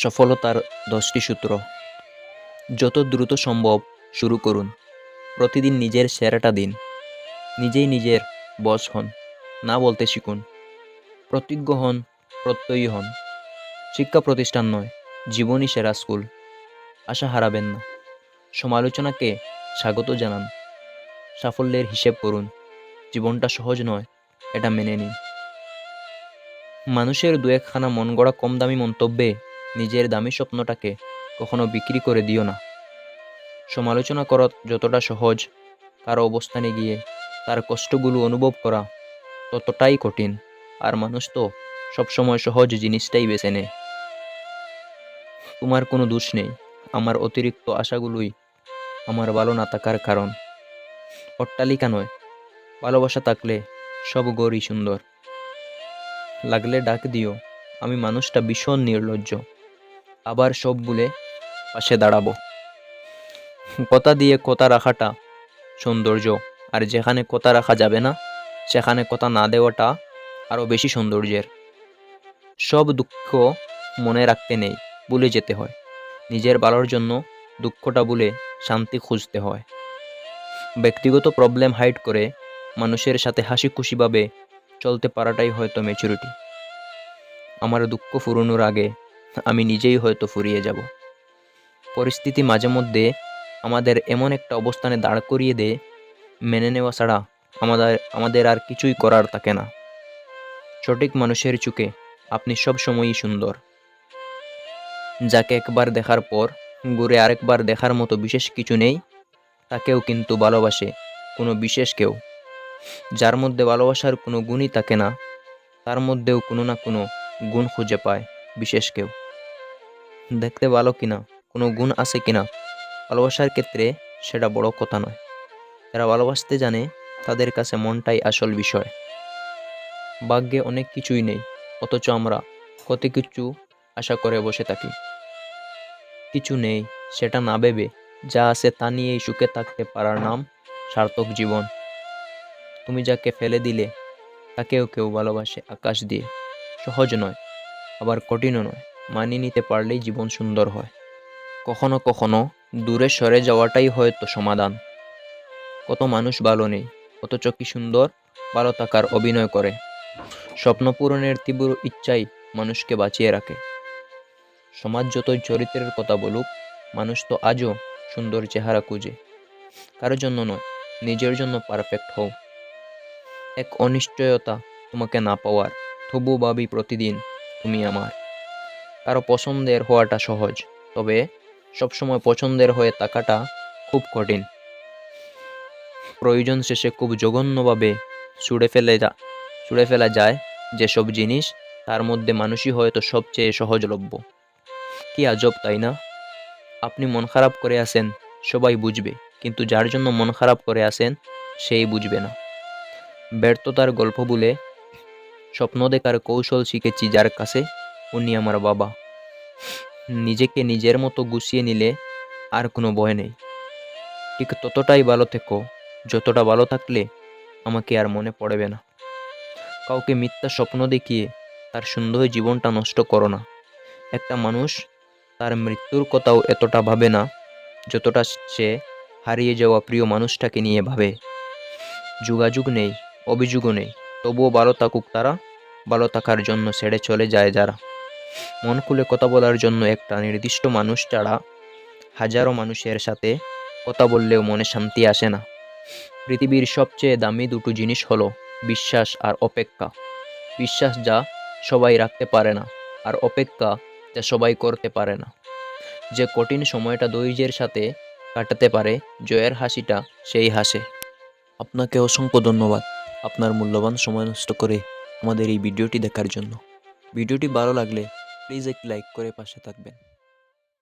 সফলতার 10টি সূত্র। যত দ্রুত সম্ভব শুরু করুন। প্রতিদিন নিজের সেরাটা দিন। নিজেই নিজের বস হন, না বলতে শিখুন। প্রতিজ্ঞ হন, প্রত্যয়ী হন। শিক্ষা প্রতিষ্ঠান নয়, জীবনই সেরা স্কুল। আশা হারাবেন না। সমালোচনাকে স্বাগত জানান। সাফল্যের হিসেব করুন। জীবনটা সহজ নয়, এটা মেনে নিন। মানুষের দু একখানা মন গড়া কম দামি মন্তব্যে নিজের দামি স্বপ্নটাকে কখনো বিক্রি করে দিও না। সমালোচনা করা যতটা সহজ, কারো অবস্থানে গিয়ে তার কষ্টগুলো অনুভব করা ততটাই কঠিন। আর মানুষ তো সবসময় সহজ জিনিসটাই বেছে নেয়। তোমার কোনো দোষ নেই। আমার অতিরিক্ত আশাগুলোই আমার ভালো না থাকার কারণ। অট্টালিকা নয়, ভালোবাসা থাকলে সব ঘরই সুন্দর। লাগলে ডাক দিও, আমি মানুষটা ভীষণ নির্লজ্জ। আবার সব ভুলে পাশে দাঁড়াবো। কথা দিয়ে কথা রাখাটা সৌন্দর্য, আর যেখানে কথা রাখা যাবে না সেখানে কথা না দেওয়াটা আরও বেশি সৌন্দর্যের। সব দুঃখ মনে রাখতে নেই, ভুলে যেতে হয়। নিজের ভালোর জন্য দুঃখটা ভুলে শান্তি খুঁজতে হয়। ব্যক্তিগত প্রবলেম হাইড করে মানুষের সাথে হাসি খুশিভাবে চলতে পারাটাই হয়তো ম্যাচুরিটি। আমার দুঃখ ফুরানোর আগে আমি নিজেই হয়তো ফুরিয়ে যাব। পরিস্থিতি মাঝে মধ্যে আমাদের এমন একটা অবস্থানে দাঁড় করিয়ে দেয়, মেনে নেওয়া ছাড়া আমাদের আর কিছুই করার থাকে না। সঠিক মানুষের চোখে আপনি সব সময়ই সুন্দর। যাকে একবার দেখার পর ঘুরে আরেকবার দেখার মতো বিশেষ কিছু নেই, তাকেও কিন্তু ভালোবাসে কোনো বিশেষ কেউ। যার মধ্যে ভালোবাসার কোনো গুণই থাকে না, তার মধ্যেও কোনো না কোনো গুণ খুঁজে পায় বিশেষ কেউ। দেখতে ভালো কিনা, কোনো গুণ আছে কিনা, ভালোবাসার ক্ষেত্রে সেটা বড় কথা নয়। যারা ভালোবাসতে জানে তাদের কাছে মনটাই আসল বিষয়। ভাগ্যে অনেক কিছুই নেই, অথচ আমরা কত কিছু আশা করে বসে থাকি। কিছু নেই সেটা না ভেবে যা আছে তা নিয়েই সুখে থাকতে পারার নাম সার্থক জীবন। তুমি যাকে ফেলে দিলে তাকেও কেউ ভালোবাসে আকাশ দিয়ে। সহজ নয়, আবার কঠিনও নয়। মানিয়ে নিতে পারলেই জীবন সুন্দর হয়। কখনো কখনো দূরে সরে যাওয়াটাই হয়তো সমাধান। কত মানুষ ভালো নেই, অথচ কি সুন্দর ভালো থাকার অভিনয় করে। স্বপ্ন পূরণের তীব্র ইচ্ছাই মানুষকে বাঁচিয়ে রাখে। সমাজ যতই চরিত্রের কথা বলুক, মানুষ তো আজও সুন্দর চেহারা খুঁজে। কারোর জন্য নয়, নিজের জন্য পারফেক্ট হও। এক অনিশ্চয়তা তোমাকে না পাওয়ার, তবু ভাবি প্রতিদিন তুমি আমার। কারো পছন্দের হওয়াটা সহজ, তবে সবসময় পছন্দের হয়ে থাকাটা খুব কঠিন। প্রয়োজন শেষে খুব জঘন্যভাবে ছুঁড়ে ফেলা যায় যেসব জিনিস, তার মধ্যে মানুষই হয়তো সবচেয়ে সহজলভ্য। কি আজব তাই না? আপনি মন খারাপ করে আছেন, সবাই বুঝবে, কিন্তু যার জন্য মন খারাপ করে আছেন সেই বুঝবে না। ব্যর্থতার গল্প বলে স্বপ্ন দেখার কৌশল শিখেছি যার কাছে, উনি আমার বাবা। নিজেকে নিজের মতো গুছিয়ে নিলে আর কোনো ভয় নেই। ঠিক ততটাই ভালো থেকো যতটা ভালো থাকলে আমাকে আর মনে পড়বে না। কাউকে মিথ্যা স্বপ্ন দেখিয়ে তার সুন্দর জীবনটা নষ্ট করো না। একটা মানুষ তার মৃত্যুর কথাও এতটা ভাবে না যতটা সে হারিয়ে যাওয়া প্রিয় মানুষটাকে নিয়ে ভাবে। যোগাযোগ নেই, অভিযোগও নেই, তবুও ভালো থাকুক তারা। ভালো থাকার জন্য ছেড়ে চলে যায় যারা। মন খুলে কথা বলার জন্য একটা নির্দিষ্ট মানুষ ছাড়া হাজারো মানুষের সাথে কথা বললেও মনে শান্তি আসে না। পৃথিবীর সবচেয়ে দামি দুটো জিনিস হলো বিশ্বাস আর অপেক্ষা। বিশ্বাস যা সবাই রাখতে পারে না, আর অপেক্ষা যা সবাই করতে পারে না। যে কঠিন সময়টা ধৈর্যের সাথে কাটাতে পারে, জয়ের হাসিটা সেই হাসে। আপনাকে অসংখ্য ধন্যবাদ আপনার মূল্যবান সময় নষ্ট করে আমাদের এই ভিডিওটি দেখার জন্য। ভিডিওটি ভালো লাগলে প্লিজ একটি লাইক করে পাশে থাকবেন।